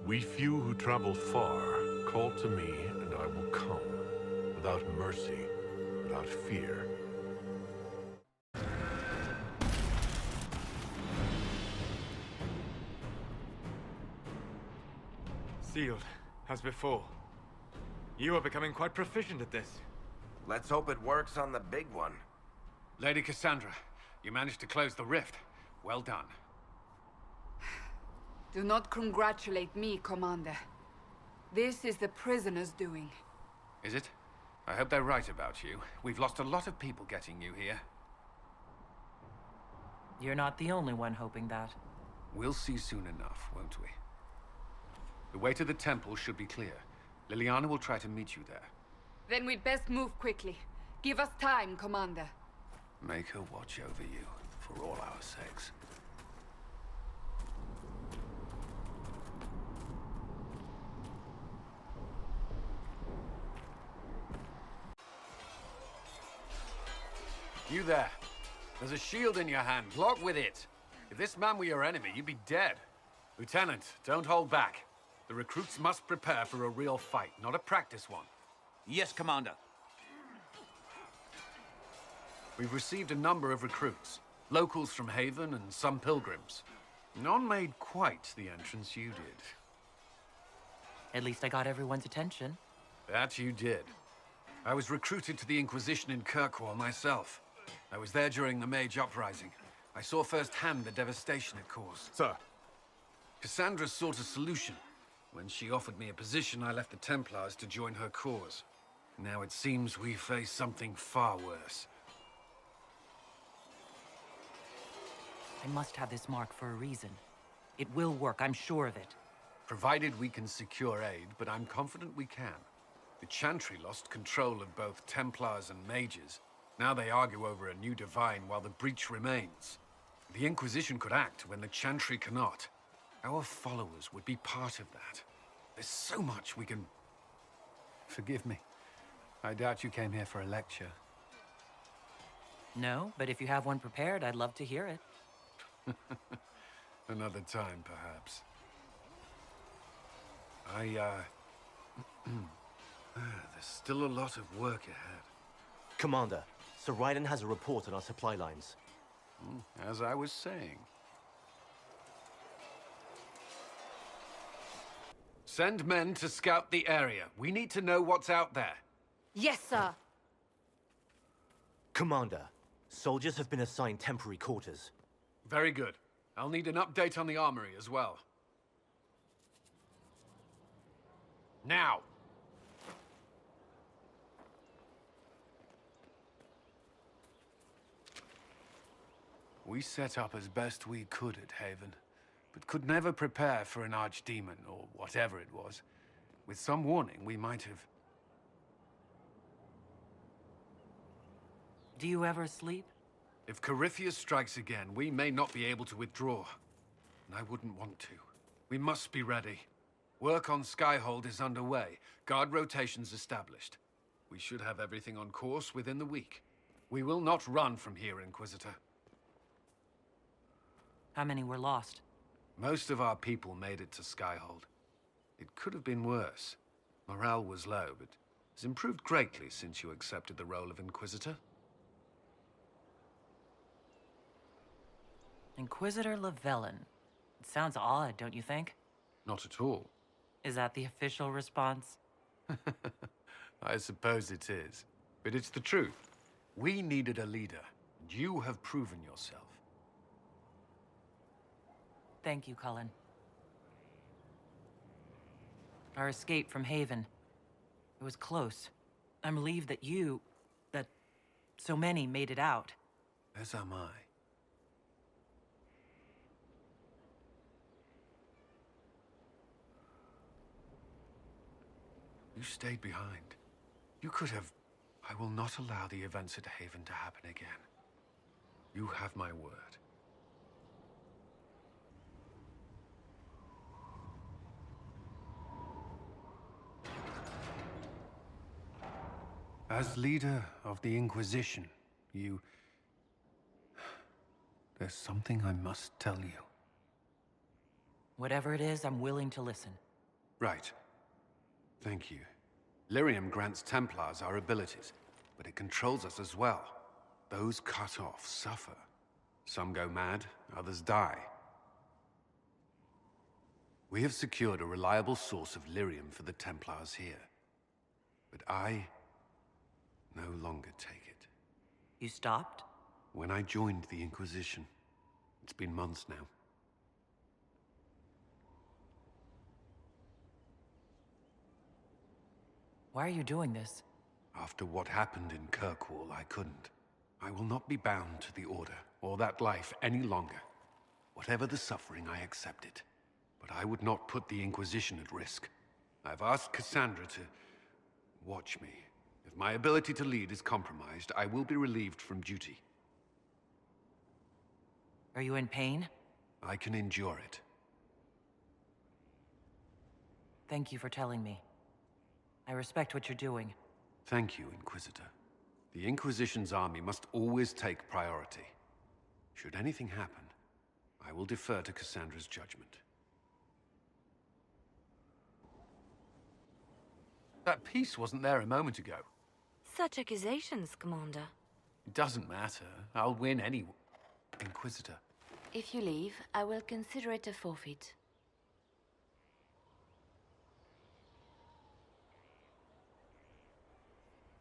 We few who travel far, call to me, and I will come, without mercy, without fear. Sealed, as before. You are becoming quite proficient at this. Let's hope it works on the big one. Lady Cassandra, you managed to close the rift. Well done. Do not congratulate me, Commander. This is the prisoner's doing. Is it? I hope they're right about you. We've lost a lot of people getting you here. You're not the only one hoping that. We'll see soon enough, won't we? The way to the temple should be clear. Liliana will try to meet you there. Then we'd best move quickly. Give us time, Commander. Make her watch over you, for all our sakes. You there. There's a shield in your hand. Block with it. If this man were your enemy, you'd be dead. Lieutenant, don't hold back. The recruits must prepare for a real fight, not a practice one. Yes, Commander. We've received a number of recruits. Locals from Haven and some pilgrims. None made quite the entrance you did. At least I got everyone's attention. That you did. I was recruited to the Inquisition in Kirkwall myself. I was there during the Mage Uprising. I saw firsthand the devastation it caused. Sir. Cassandra sought a solution. When she offered me a position, I left the Templars to join her cause. Now it seems we face something far worse. I must have this mark for a reason. It will work, I'm sure of it. Provided we can secure aid, but I'm confident we can. The Chantry lost control of both Templars and mages. Now they argue over a new divine while the breach remains. The Inquisition could act when the Chantry cannot. Our followers would be part of that. There's so much we can... Forgive me. I doubt you came here for a lecture. No, but if you have one prepared, I'd love to hear it. Another time, perhaps. There's still a lot of work ahead. Commander, Sir Ryden has a report on our supply lines. As I was saying. Send men to scout the area. We need to know what's out there. Yes, sir. Commander, soldiers have been assigned temporary quarters. Very good. I'll need an update on the armory as well. Now! We set up as best we could at Haven, but could never prepare for an archdemon, or whatever it was. With some warning, we might have... Do you ever sleep? If Corypheus strikes again, we may not be able to withdraw. And I wouldn't want to. We must be ready. Work on Skyhold is underway. Guard rotations established. We should have everything on course within the week. We will not run from here, Inquisitor. How many were lost? Most of our people made it to Skyhold. It could have been worse. Morale was low, but has improved greatly since you accepted the role of Inquisitor. Inquisitor Llewellyn. It sounds odd, don't you think? Not at all. Is that the official response? I suppose it is. But it's the truth. We needed a leader, and you have proven yourself. Thank you, Cullen. Our escape from Haven. It was close. I'm relieved that that so many made it out. As am I. You stayed behind. You could have... I will not allow the events at Haven to happen again. You have my word. As leader of the Inquisition, you... There's something I must tell you. Whatever it is, I'm willing to listen. Right. Thank you. Lyrium grants Templars our abilities, but it controls us as well. Those cut off suffer. Some go mad, others die. We have secured a reliable source of lyrium for the Templars here. But I no longer take it. You stopped? When I joined the Inquisition, it's been months now. Why are you doing this? After what happened in Kirkwall, I couldn't. I will not be bound to the Order, or that life any longer. Whatever the suffering, I accept it. But I would not put the Inquisition at risk. I've asked Cassandra to watch me. If my ability to lead is compromised, I will be relieved from duty. Are you in pain? I can endure it. Thank you for telling me. I respect what you're doing. Thank you, Inquisitor. The Inquisition's army must always take priority. Should anything happen, I will defer to Cassandra's judgment. That piece wasn't there a moment ago. Such accusations, Commander. It doesn't matter. I'll win anyway. Inquisitor. If you leave, I will consider it a forfeit.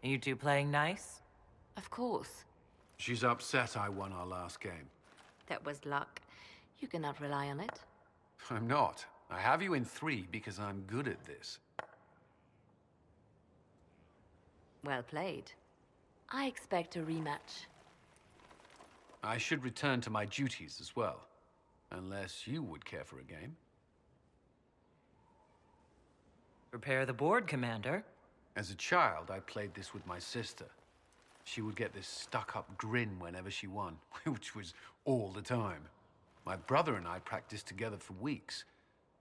Are you two playing nice? Of course. She's upset I won our last game. That was luck. You cannot rely on it. I'm not. I have you in 3 because I'm good at this. Well played. I expect a rematch. I should return to my duties as well. Unless you would care for a game. Prepare the board, Commander. As a child, I played this with my sister. She would get this stuck-up grin whenever she won, which was all the time. My brother and I practiced together for weeks.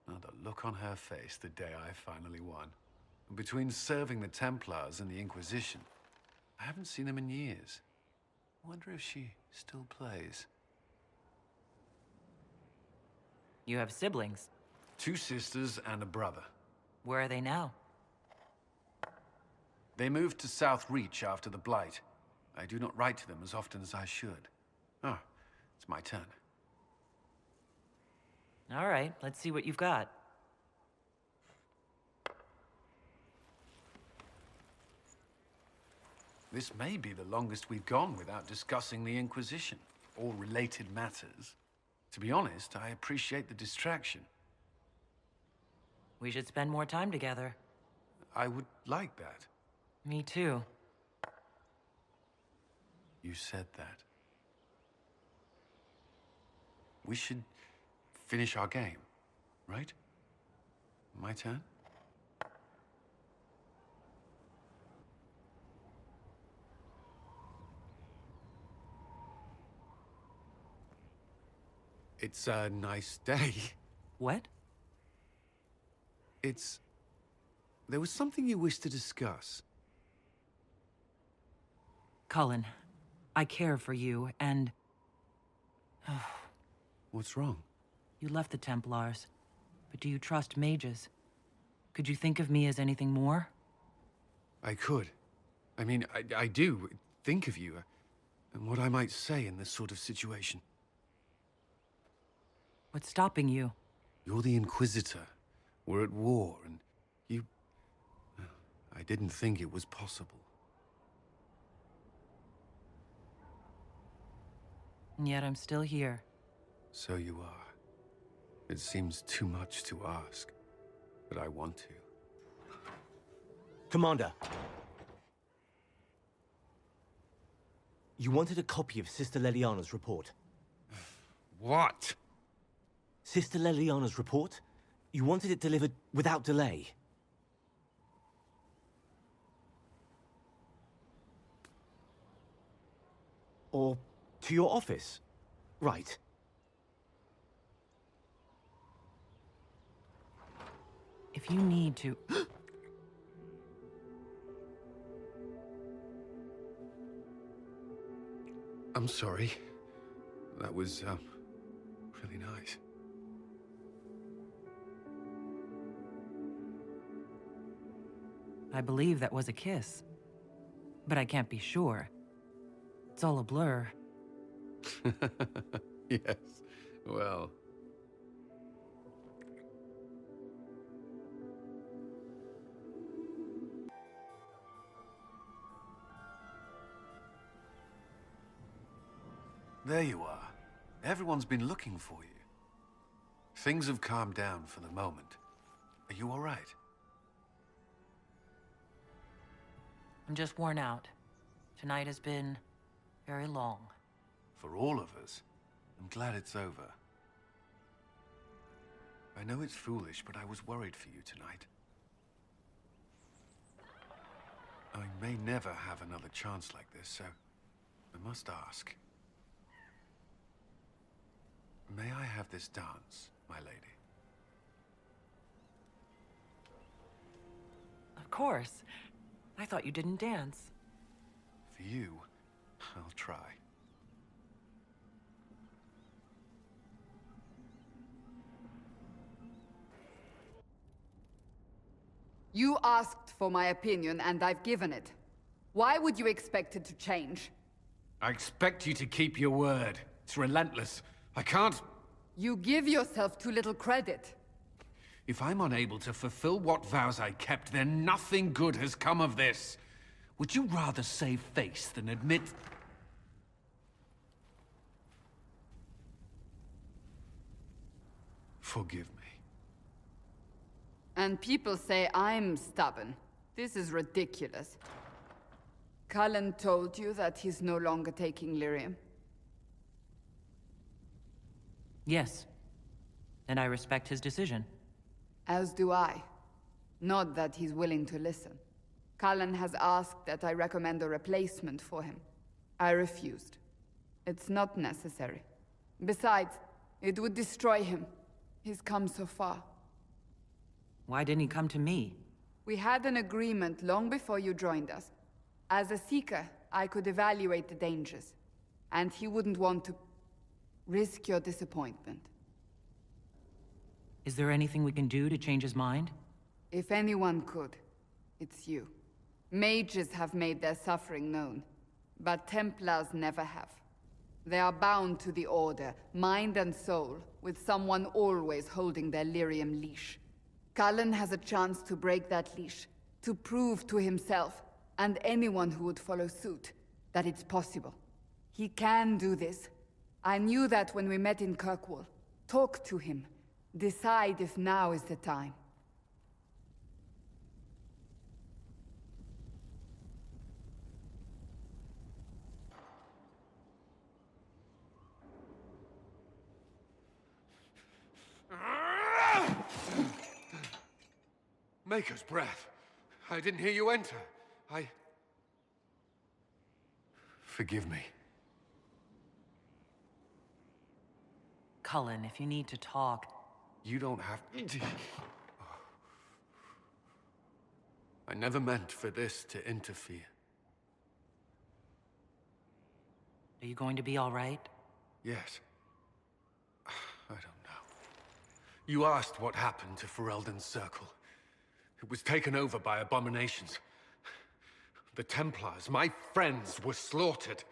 Oh, the look on her face the day I finally won. Between serving the Templars and the Inquisition, I haven't seen them in years. I wonder if she still plays. You have siblings. 2 sisters and a brother. Where are they now? They moved to South Reach after the Blight. I do not write to them as often as I should. Ah, it's my turn. All right, let's see what you've got. This may be the longest we've gone without discussing the Inquisition, or related matters. To be honest, I appreciate the distraction. We should spend more time together. I would like that. Me too. You said that. We should finish our game, right? My turn? It's a nice day. What? There was something you wished to discuss. Cullen, I care for you, and... What's wrong? You left the Templars, but do you trust mages? Could you think of me as anything more? I could. I mean, I do think of you, and what I might say in this sort of situation. What's stopping you? You're the Inquisitor. We're at war, and you... I didn't think it was possible. And yet I'm still here. So you are. It seems too much to ask, but I want to. Commander! You wanted a copy of Sister Leliana's report. What? Sister Leliana's report? You wanted it delivered without delay. Or to your office. Right. If you need to... I'm sorry. That was, really nice. I believe that was a kiss. But I can't be sure. It's all a blur. Yes, well... There you are. Everyone's been looking for you. Things have calmed down for the moment. Are you all right? I'm just worn out. Tonight has been very long. For all of us, I'm glad it's over. I know it's foolish, but I was worried for you tonight. I may never have another chance like this, so I must ask. May I have this dance, my lady? Of course. I thought you didn't dance. For you, I'll try. You asked for my opinion, and I've given it. Why would you expect it to change? I expect you to keep your word. It's relentless. I can't... You give yourself too little credit. If I'm unable to fulfill what vows I kept, then nothing good has come of this. Would you rather save face than admit... Forgive me. And people say I'm stubborn. This is ridiculous. Cullen told you that he's no longer taking lyrium. Yes. And I respect his decision. As do I. Not that he's willing to listen. Cullen has asked that I recommend a replacement for him. I refused. It's not necessary. Besides, it would destroy him. He's come so far. Why didn't he come to me? We had an agreement long before you joined us. As a Seeker, I could evaluate the dangers. And he wouldn't want to risk your disappointment. Is there anything we can do to change his mind? If anyone could, it's you. Mages have made their suffering known, but Templars never have. They are bound to the Order, mind and soul, with someone always holding their lyrium leash. Cullen has a chance to break that leash, to prove to himself, and anyone who would follow suit, that it's possible. He can do this. I knew that when we met in Kirkwall. Talk to him. Decide if now is the time. Maker's breath. I didn't hear you enter. Forgive me. Cullen, if you need to talk... You don't have... I never meant for this to interfere. Are you going to be all right? Yes. I don't know. You asked what happened to Ferelden's Circle. It was taken over by abominations. The Templars, my friends, were slaughtered.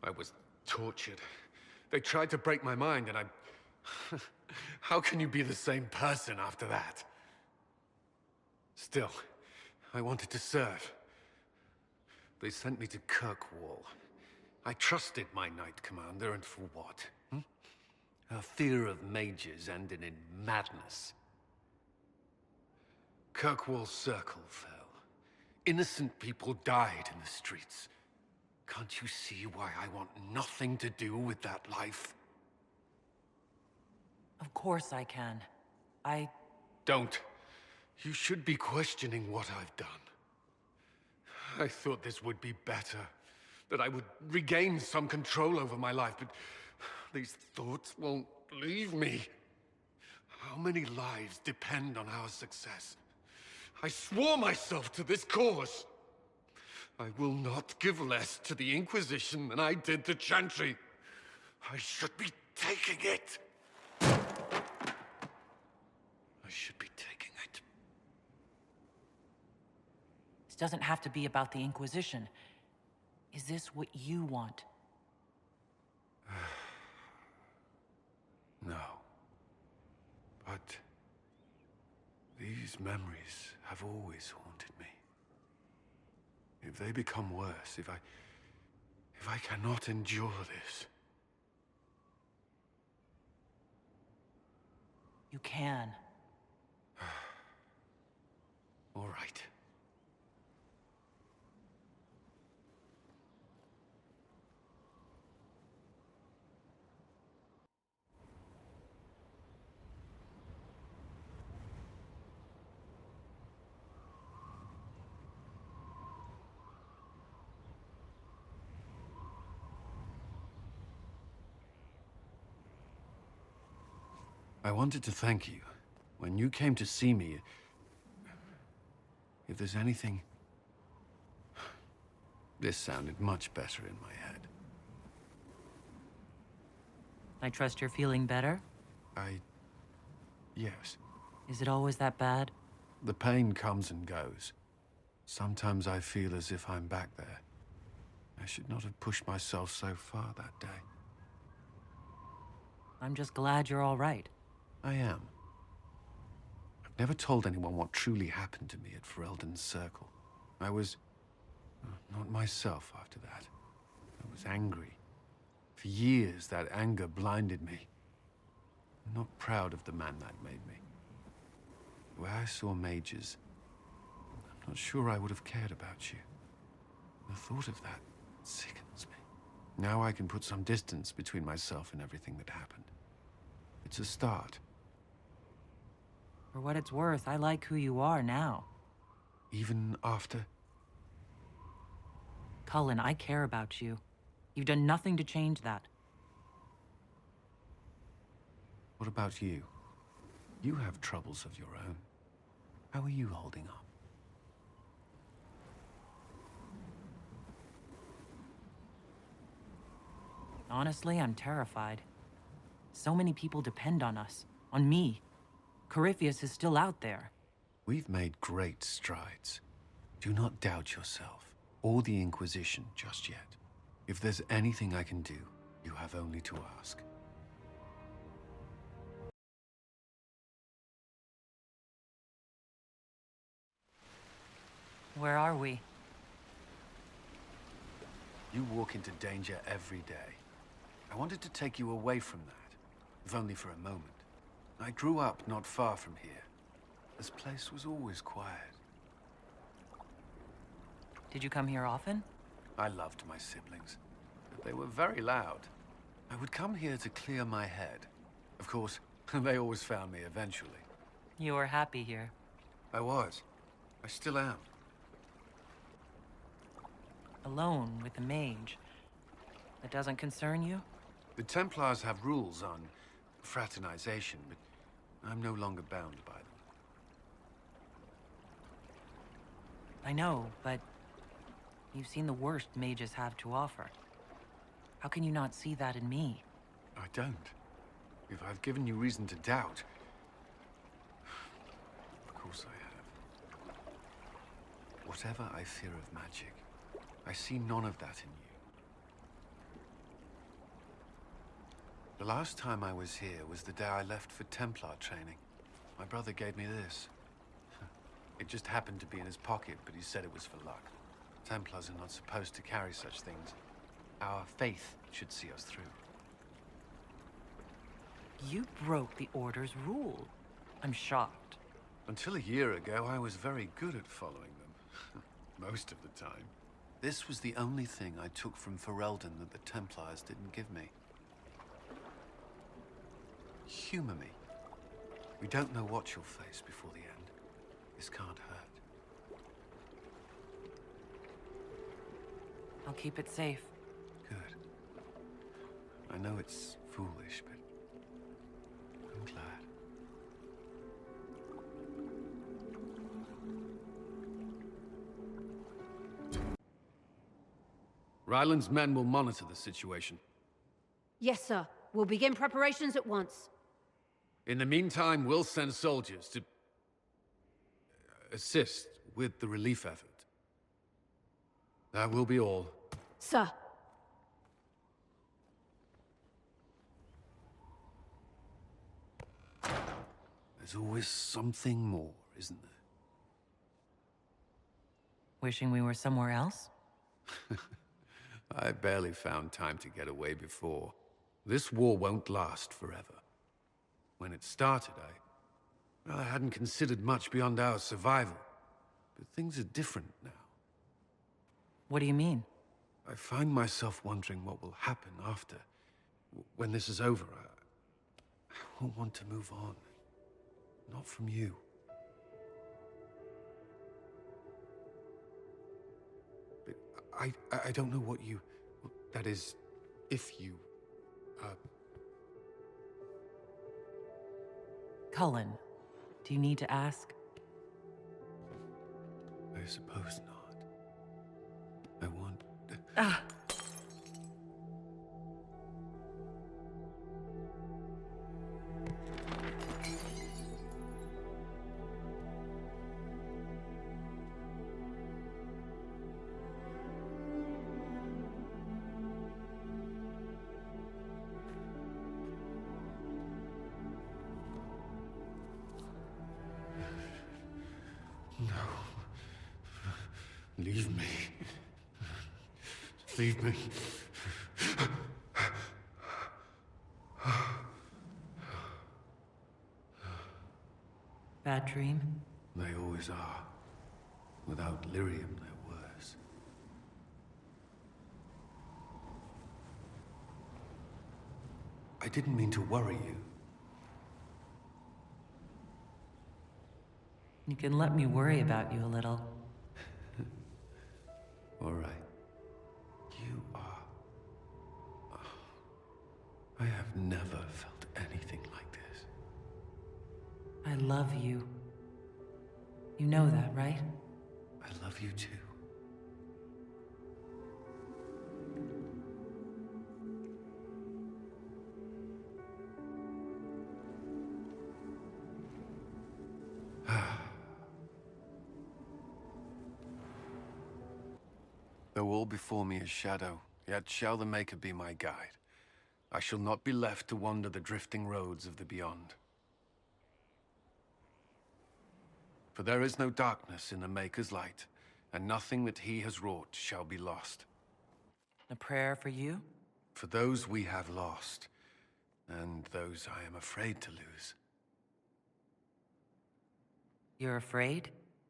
I was tortured. They tried to break my mind, and I... How can you be the same person after that? Still, I wanted to serve. They sent me to Kirkwall. I trusted my Knight Commander, and for what? Her fear of mages ended in madness. Kirkwall's Circle fell. Innocent people died in the streets. Can't you see why I want nothing to do with that life? Of course I can. Don't. You should be questioning what I've done. I thought this would be better. That I would regain some control over my life, but these thoughts won't leave me. How many lives depend on our success? I swore myself to this cause. I will not give less to the Inquisition than I did to Chantry. I should be taking it. doesn't have to be about the Inquisition. Is this what you want? No. But these memories have always haunted me. If they become worse, if I cannot endure this... You can. All right. I wanted to thank you. When you came to see me, if there's anything... This sounded much better in my head. I trust you're feeling better? Yes. Is it always that bad? The pain comes and goes. Sometimes I feel as if I'm back there. I should not have pushed myself so far that day. I'm just glad you're all right. I am. I've never told anyone what truly happened to me at Ferelden's Circle. I was... not myself after that. I was angry. For years, that anger blinded me. I'm not proud of the man that made me. Where I saw mages, I'm not sure I would have cared about you. The thought of that sickens me. Now I can put some distance between myself and everything that happened. It's a start. For what it's worth, I like who you are now. Even after... Cullen, I care about you. You've done nothing to change that. What about you? You have troubles of your own. How are you holding up? Honestly, I'm terrified. So many people depend on us. On me. Corypheus is still out there. We've made great strides. Do not doubt yourself, or the Inquisition just yet. If there's anything I can do, you have only to ask. Where are we? You walk into danger every day. I wanted to take you away from that, if only for a moment. I grew up not far from here. This place was always quiet. Did you come here often? I loved my siblings, but they were very loud. I would come here to clear my head. Of course, they always found me eventually. You were happy here. I was. I still am. Alone with the mage. That doesn't concern you? The Templars have rules on fraternization, but I'm no longer bound by them. I know, but you've seen the worst mages have to offer. How can you not see that in me? I don't. If I've given you reason to doubt... Of course I have. Whatever I fear of magic, I see none of that in you. The last time I was here was the day I left for Templar training. My brother gave me this. It just happened to be in his pocket, but he said it was for luck. Templars are not supposed to carry such things. Our faith should see us through. You broke the Order's rule. I'm shocked. Until a year ago, I was very good at following them. Most of the time. This was the only thing I took from Ferelden that the Templars didn't give me. Humor me. We don't know what you'll face before the end. This can't hurt. I'll keep it safe. Good. I know it's foolish, but I'm glad. Ryland's men will monitor the situation. Yes, sir. We'll begin preparations at once. In the meantime, we'll send soldiers to assist with the relief effort. That will be all. Sir. There's always something more, isn't there? Wishing we were somewhere else? I barely found time to get away before. This war won't last forever. When it started, I hadn't considered much beyond our survival. But things are different now. What do you mean? I find myself wondering what will happen after. When this is over, I won't want to move on. Not from you. But I don't know what you... That is, if you... Cullen, do you need to ask? I suppose not. I want... Ah! Leave me. Leave me. Bad dream? They always are. Without lyrium, they're worse. I didn't mean to worry you. You can let me worry about you a little. All right. You are... I have never felt anything like this. I love you. You know that, right? I love you too. Though all before me is shadow, yet shall the Maker be my guide. I shall not be left to wander the drifting roads of the beyond. For there is no darkness in the Maker's light, and nothing that he has wrought shall be lost. A prayer for you? For those we have lost, and those I am afraid to lose. You're afraid?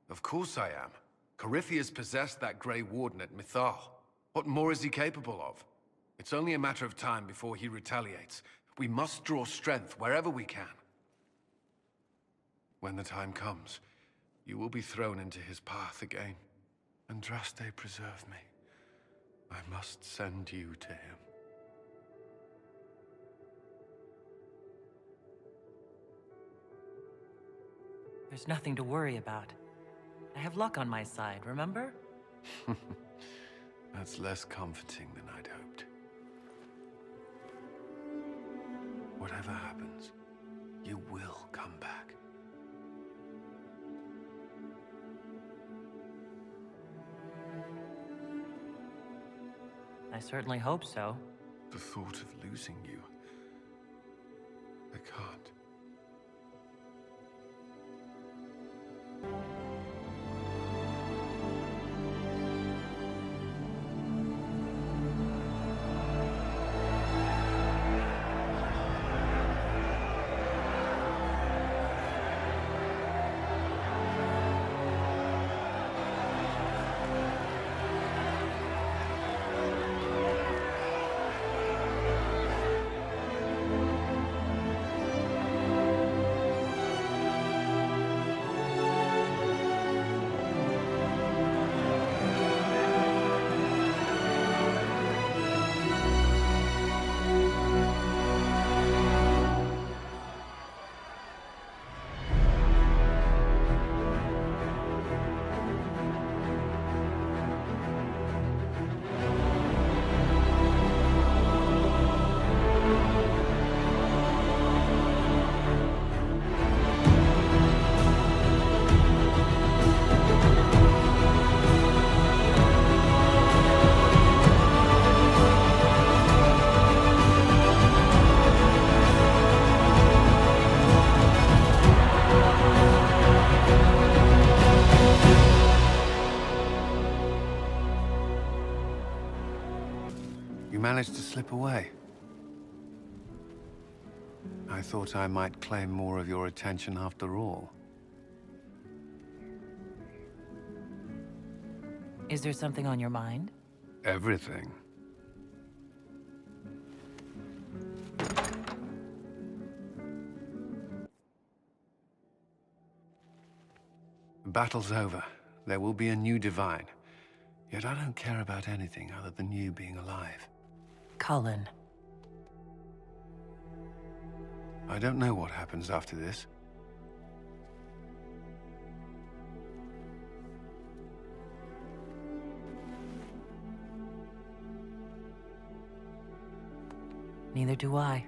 Of course I am. Corypheus possessed that Grey Warden at Mythal. What more is he capable of? It's only a matter of time before he retaliates. We must draw strength wherever we can. When the time comes, you will be thrown into his path again. Andraste, preserve me. I must send you to him. There's nothing to worry about. I have luck on my side, remember? That's less comforting than I'd hoped. Whatever happens, you will come back. I certainly hope so. The thought of losing you... I can't. slip away. I thought I might claim more of your attention after all. Is there something on your mind? Everything. The battle's over. There will be a new divine. Yet I don't care about anything other than you being alive. Cullen. I don't know what happens after this. Neither do I.